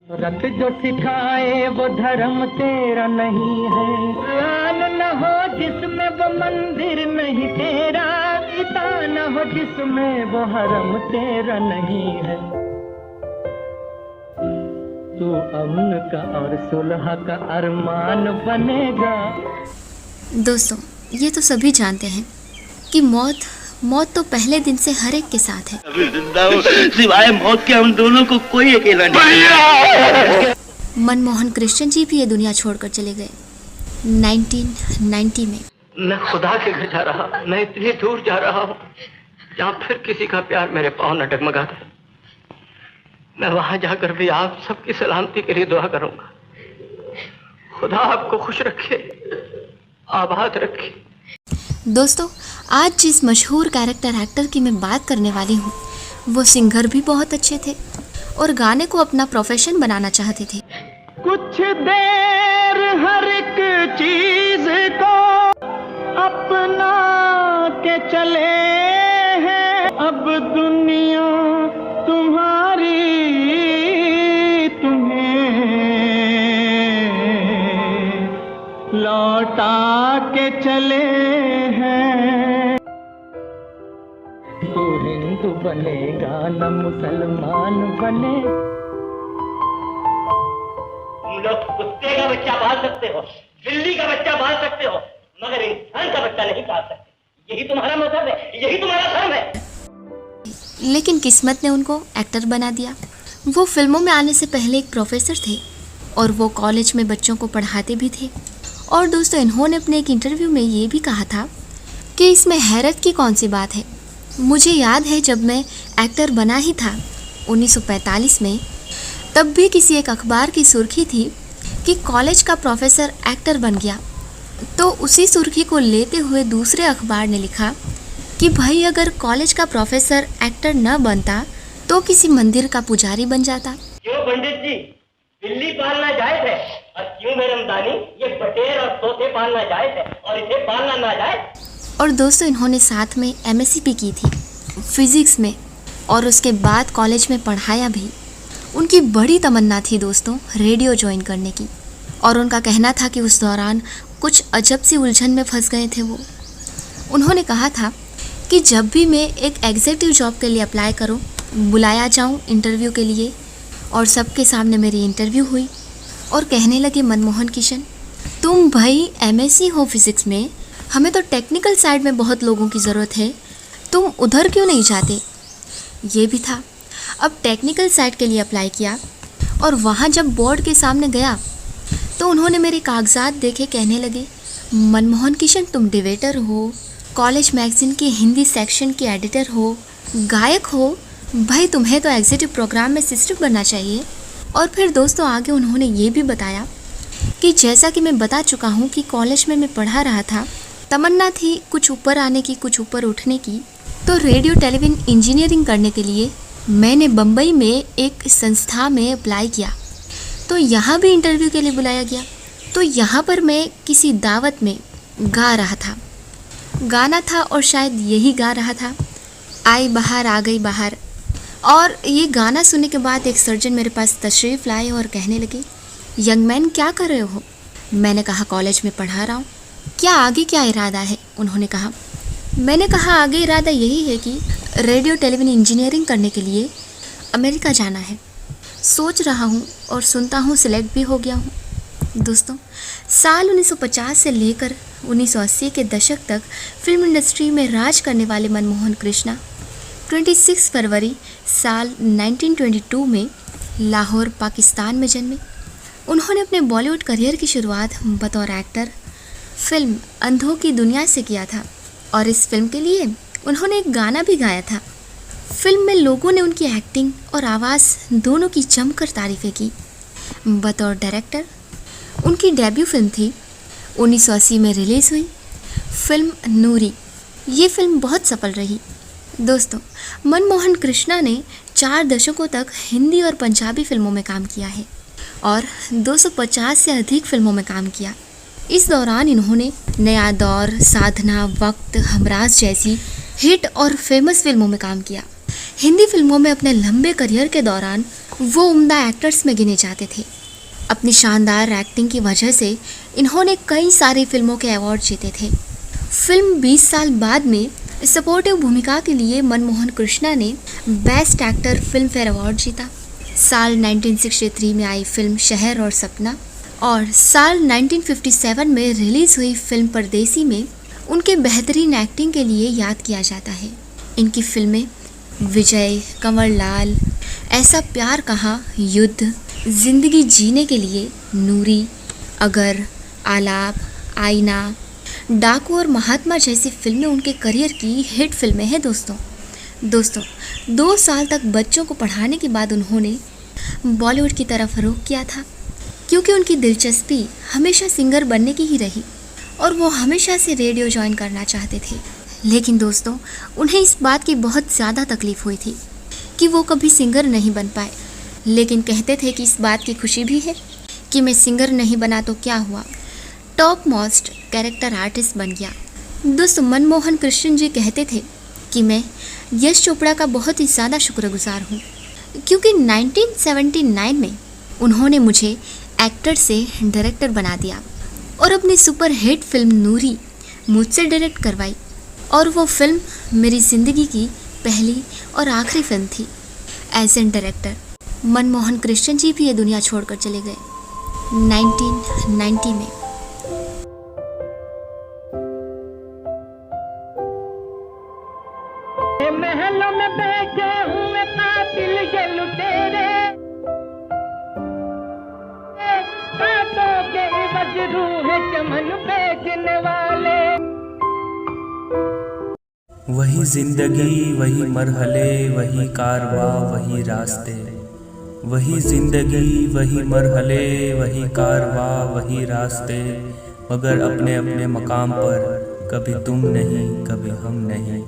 रख जो सिखाए वो धर्म तेरा नहीं है, लाल न हो जिसमें वो मंदिर नहीं तेरा, पिता न हो जिसमें वो हरम तेरा नहीं है। तू अमन का और सुलह का अरमान बनेगा। दोस्तों, ये तो सभी जानते हैं कि मौत तो पहले दिन से हर एक के साथ है। अभी जिंदा हूं, सिवाय मौत के हम दोनों को कोई अकेला नहीं। मनमोहन कृष्ण जी भी ये दुनिया छोड़कर चले गए 1990 में। मैं खुदा के घर जा रहा, मैं इतनी दूर जा रहा हूँ जहाँ फिर किसी का प्यार मेरे पाँव न डगमगा दे। मैं वहां जाकर भी आप सबकी सलामती के लिए दुआ करूंगा। खुदा आपको खुश रखे, आबाद रखे। दोस्तों, आज जिस मशहूर कैरेक्टर एक्टर की मैं बात करने वाली हूँ, वो सिंगर भी बहुत अच्छे थे और गाने को अपना प्रोफेशन बनाना चाहते थे। कुछ देर हर एक चीज को अपना के चले हैं, अब दुनिया तुम्हारी तुम्हें लौटा के चले हैं। तू हिंदू बनेगा न मुसलमान बने। तुम लोग कुत्ते का बच्चा पाल सकते हो, बिल्ली का बच्चा पाल सकते हो, मगर इंसान का बच्चा नहीं पाल सकते। यही तुम्हारा मजहब है, यही तुम्हारा धर्म है। लेकिन किस्मत ने उनको एक्टर बना दिया। वो फिल्मों में आने से पहले एक प्रोफेसर थे और वो कॉलेज में बच्चों को पढ़ाते भी थे। और दोस्तों, इन्होंने अपने एक इंटरव्यू में ये भी कहा था कि इसमें हैरत की कौन सी बात है। मुझे याद है जब मैं एक्टर बना ही था 1945 में, तब भी किसी एक अखबार की सुर्खी थी कि कॉलेज का प्रोफेसर एक्टर बन गया। तो उसी सुर्खी को लेते हुए दूसरे अखबार ने लिखा कि भाई अगर कॉलेज का प्रोफेसर एक्टर न बनता तो किसी मंदिर का पुजारी बन जाता। क्यों पंडित जी, बिल्ली पालना जायज है, और क्यों मैडम दानी, ये बटेर और तोते पालना जायज है और इसे पालना नाजायज। और दोस्तों, इन्होंने साथ में एमएससी भी की थी फिजिक्स में और उसके बाद कॉलेज में पढ़ाया भी। उनकी बड़ी तमन्ना थी दोस्तों रेडियो ज्वाइन करने की, और उनका कहना था कि उस दौरान कुछ अजब सी उलझन में फंस गए थे वो। उन्होंने कहा था कि जब भी मैं एक एग्जीक्यूटिव जॉब के लिए अप्लाई करूं, बुलाया जाऊं इंटरव्यू के लिए, और सबके सामने मेरी इंटरव्यू हुई और कहने लगे, मनमोहन किशन, तुम भाई एमएससी हो फिज़िक्स में, हमें तो टेक्निकल साइड में बहुत लोगों की ज़रूरत है, तुम उधर क्यों नहीं जाते। ये भी था। अब टेक्निकल साइड के लिए अप्लाई किया और वहाँ जब बोर्ड के सामने गया तो उन्होंने मेरे कागजात देखे, कहने लगे, मनमोहन किशन तुम डिबेटर हो, कॉलेज मैगज़ीन के हिंदी सेक्शन के एडिटर हो, गायक हो, भाई तुम्हें तो एग्जीक्यूटिव प्रोग्राम में सिस्टम बनना चाहिए। और फिर दोस्तों आगे उन्होंने ये भी बताया कि जैसा कि मैं बता चुका हूँ कि कॉलेज में मैं पढ़ा रहा था, तमन्ना थी कुछ ऊपर आने की, कुछ ऊपर उठने की। तो रेडियो टेलीविज़न इंजीनियरिंग करने के लिए मैंने बम्बई में एक संस्था में अप्लाई किया, तो यहाँ भी इंटरव्यू के लिए बुलाया गया। तो यहाँ पर मैं किसी दावत में गा रहा था, गाना था और शायद यही गा रहा था, आई बाहर आ गई बाहर। और ये गाना सुनने के बाद एक सर्जन मेरे पास तशरीफ़ लाए और कहने लगे, यंग मैन क्या कर रहे हो। मैंने कहा कॉलेज में पढ़ा रहा हूँ। क्या आगे क्या इरादा है, उन्होंने कहा। मैंने कहा आगे इरादा यही है कि रेडियो टेलीविज़न इंजीनियरिंग करने के लिए अमेरिका जाना है, सोच रहा हूँ और सुनता हूँ सिलेक्ट भी हो गया हूँ। दोस्तों, साल 1950 से लेकर 1980 के दशक तक फिल्म इंडस्ट्री में राज करने वाले मनमोहन कृष्णा 26 फरवरी साल 1922 में लाहौर पाकिस्तान में जन्मे। उन्होंने अपने बॉलीवुड करियर की शुरुआत बतौर एक्टर फिल्म अंधों की दुनिया से किया था और इस फिल्म के लिए उन्होंने एक गाना भी गाया था। फिल्म में लोगों ने उनकी एक्टिंग और आवाज़ दोनों की जमकर तारीफ़ें की। बतौर डायरेक्टर उनकी डेब्यू फिल्म थी 1980 में रिलीज़ हुई फिल्म नूरी। ये फिल्म बहुत सफल रही। दोस्तों, मनमोहन कृष्णा ने 4 दशकों तक हिंदी और पंजाबी फिल्मों में काम किया है और 250 से अधिक फिल्मों में काम किया। इस दौरान इन्होंने नया दौर, साधना, वक्त, हमराज जैसी हिट और फेमस फिल्मों में काम किया। हिंदी फिल्मों में अपने लंबे करियर के दौरान वो उम्दा एक्टर्स में गिने जाते थे। अपनी शानदार एक्टिंग की वजह से इन्होंने कई सारी फिल्मों के अवार्ड जीते थे। फिल्म 20 साल बाद में सपोर्टिव भूमिका के लिए मनमोहन कृष्णा ने best actor film fair award जीता। साल 1963 में आई फिल्म शहर और सपना और साल 1957 में रिलीज हुई फिल्म परदेसी में उनके बेहतरीन एक्टिंग के लिए याद किया जाता है। इनकी फिल्में विजय, कंवरलाल, ऐसा प्यार कहाँ, युद्ध, जिंदगी जीने के लिए, नूरी, अगर, आलाप, आईना, डाकू और महात्मा जैसी फिल्में उनके करियर की हिट फिल्में हैं दोस्तों। 2 साल तक बच्चों को पढ़ाने के बाद उन्होंने बॉलीवुड की तरफ रुख किया था, क्योंकि उनकी दिलचस्पी हमेशा सिंगर बनने की ही रही और वो हमेशा से रेडियो ज्वाइन करना चाहते थे। लेकिन दोस्तों, उन्हें इस बात की बहुत ज़्यादा तकलीफ़ हुई थी कि वो कभी सिंगर नहीं बन पाए, लेकिन कहते थे कि इस बात की खुशी भी है कि मैं सिंगर नहीं बना तो क्या हुआ, टॉप मोस्ट कैरेक्टर आर्टिस्ट बन गया। दोस्तों, मनमोहन कृष्ण जी कहते थे कि मैं यश चोपड़ा का बहुत ही ज़्यादा शुक्रगुजार हूँ, क्योंकि 1979 में उन्होंने मुझे एक्टर से डायरेक्टर बना दिया और अपनी सुपर हिट फिल्म नूरी मुझसे डायरेक्ट करवाई, और वो फिल्म मेरी ज़िंदगी की पहली और आखिरी फिल्म थी as an director. Manmohan Krishna ji भी ये दुनिया छोड़कर चले गए 1990 में। महलों में बैठे हुए कातिल ये लुटेरे, बातों के इवज रूह चमन बेचने वाले। वही जिंदगी, वही मरहले, वही कारवां, वही रास्ते। वही जिंदगी, वही मरहले, वही कारवां, वही रास्ते, मगर अपने अपने मकाम पर कभी तुम नहीं, कभी हम नहीं।